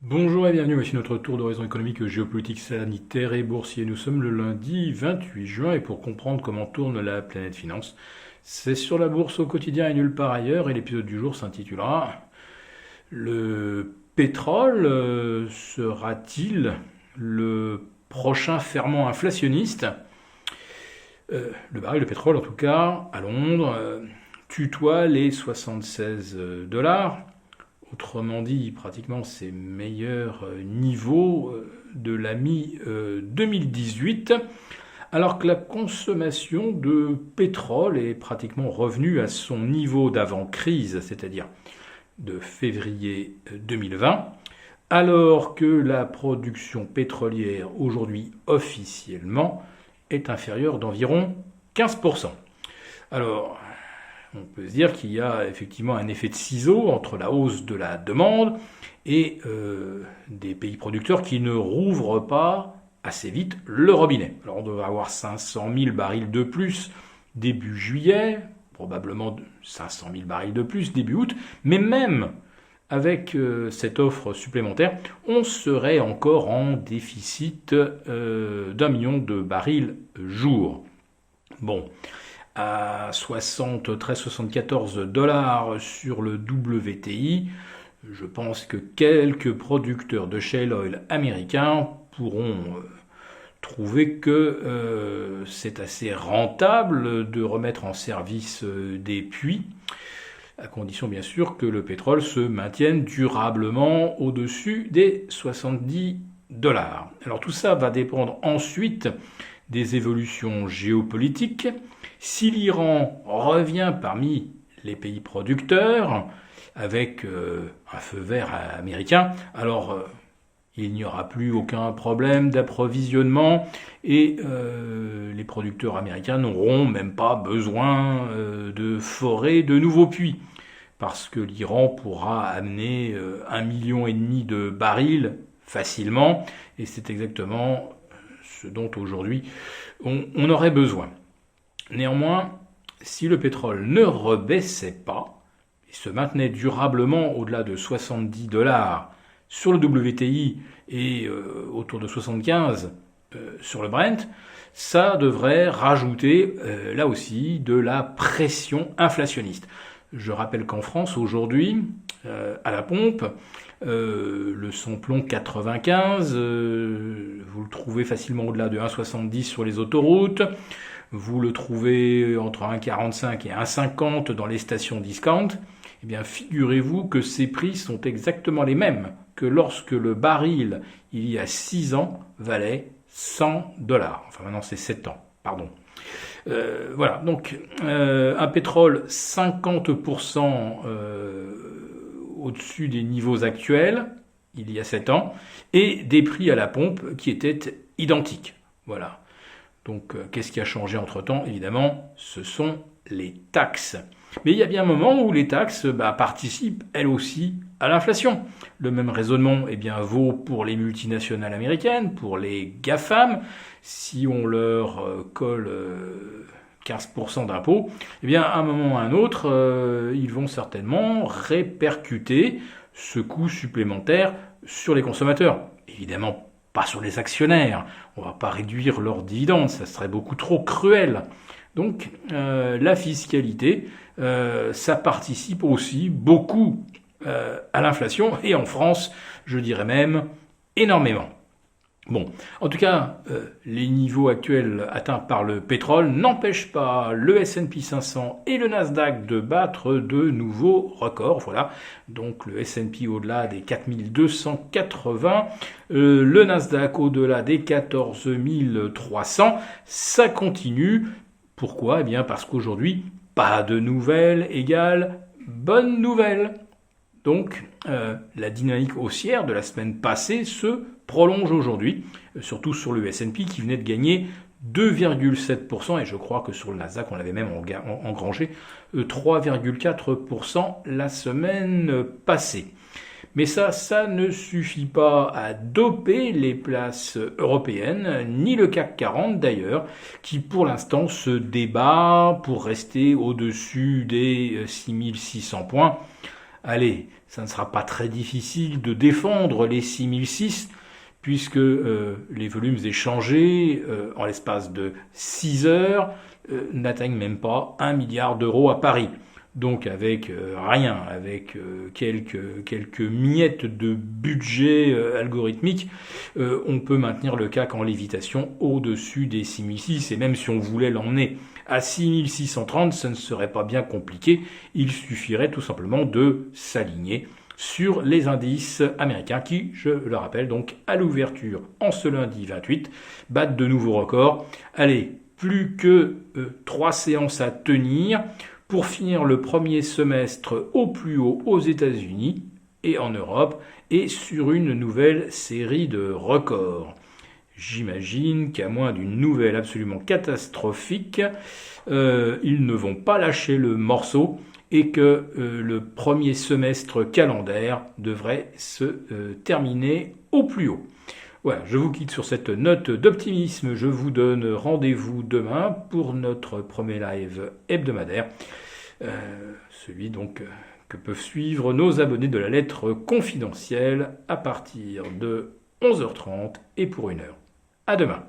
Bonjour et bienvenue, voici notre tour d'horizon économique, géopolitique, sanitaire et boursier. Nous sommes le lundi 28 juin et pour comprendre comment tourne la planète finance, c'est sur la bourse au quotidien et nulle part ailleurs et l'épisode du jour s'intitulera Le pétrole sera-t-il le prochain ferment inflationniste Le baril de pétrole en tout cas à Londres tutoie les 76 dollars. Autrement dit, pratiquement ses meilleurs niveaux de la mi-2018, alors que la consommation de pétrole est pratiquement revenue à son niveau d'avant-crise, c'est-à-dire de février 2020, alors que la production pétrolière aujourd'hui officiellement est inférieure d'environ 15%. Alors, on peut se dire qu'il y a effectivement un effet de ciseau entre la hausse de la demande et des pays producteurs qui ne rouvrent pas assez vite le robinet. Alors on devrait avoir 500 000 barils de plus début juillet, probablement 500 000 barils de plus début août, mais même avec cette offre supplémentaire, on serait encore en déficit d'1 million de barils jour. Bon, à 73-74 dollars sur le WTI, je pense que quelques producteurs de shale oil américains pourront trouver que c'est assez rentable de remettre en service des puits, à condition bien sûr que le pétrole se maintienne durablement au-dessus des 70 dollars. Alors tout ça va dépendre ensuite des évolutions géopolitiques. Si l'Iran revient parmi les pays producteurs avec un feu vert américain, alors il n'y aura plus aucun problème d'approvisionnement et les producteurs américains n'auront même pas besoin de forer de nouveaux puits parce que l'Iran pourra amener 1,5 million de barils facilement et c'est exactement ce dont aujourd'hui on aurait besoin. Néanmoins, si le pétrole ne rebaissait pas et se maintenait durablement au-delà de 70 dollars sur le WTI et autour de 75 sur le Brent, ça devrait rajouter là aussi de la pression inflationniste. Je rappelle qu'en France aujourd'hui, à la pompe, le samplon 95, vous le trouvez facilement au-delà de 1,70 sur les autoroutes. Vous le trouvez entre 1,45 et 1,50 dans les stations discount. Eh bien, figurez-vous que ces prix sont exactement les mêmes que lorsque le baril, il y a 6 ans, valait 100 dollars. Enfin, maintenant, c'est 7 ans, pardon. Voilà, donc un pétrole 50% au-dessus des niveaux actuels, il y a 7 ans, et des prix à la pompe qui étaient identiques. Voilà. Donc, qu'est-ce qui a changé entre-temps? Évidemment, ce sont les taxes. Mais il y a bien un moment où les taxes participent, elles aussi, à l'inflation. Le même raisonnement vaut pour les multinationales américaines, pour les GAFAM. Si on leur colle 15% d'impôts, à un moment ou à un autre, ils vont certainement répercuter ce coût supplémentaire sur les consommateurs. Évidemment, pas sur les actionnaires. On ne va pas réduire leurs dividendes, ça serait beaucoup trop cruel. Donc la fiscalité, ça participe aussi beaucoup à l'inflation, et en France, je dirais même énormément. Bon, en tout cas, les niveaux actuels atteints par le pétrole n'empêchent pas le S&P 500 et le Nasdaq de battre de nouveaux records. Voilà, donc le S&P au-delà des 4280, le Nasdaq au-delà des 14300. Ça continue. Pourquoi? Eh bien, parce qu'aujourd'hui, pas de nouvelles égale bonne nouvelle. Donc, la dynamique haussière de la semaine passée se prolonge aujourd'hui, surtout sur le S&P qui venait de gagner 2,7%, et je crois que sur le Nasdaq, on avait même engrangé 3,4% la semaine passée. Mais ça ne suffit pas à doper les places européennes, ni le CAC 40 d'ailleurs, qui pour l'instant se débat pour rester au-dessus des 6600 points. allez, ça ne sera pas très difficile de défendre les 6006, puisque les volumes échangés en l'espace de 6 heures n'atteignent même pas 1 milliard d'euros à Paris. Donc avec rien, avec quelques miettes de budget algorithmique, on peut maintenir le CAC en lévitation au-dessus des 6006. Et même si on voulait l'emmener à 6630, ça ne serait pas bien compliqué. Il suffirait tout simplement de s'aligner sur les indices américains qui, je le rappelle, donc à l'ouverture en ce lundi 28, battent de nouveaux records. Allez, plus que 3 séances à tenir pour finir le premier semestre au plus haut aux États-Unis et en Europe et sur une nouvelle série de records. J'imagine qu'à moins d'une nouvelle absolument catastrophique, ils ne vont pas lâcher le morceau et que le premier semestre calendaire devrait se terminer au plus haut. Voilà, je vous quitte sur cette note d'optimisme. Je vous donne rendez-vous demain pour notre premier live hebdomadaire. Celui donc que peuvent suivre nos abonnés de la lettre confidentielle à partir de 11h30 et pour 1 heure. À demain.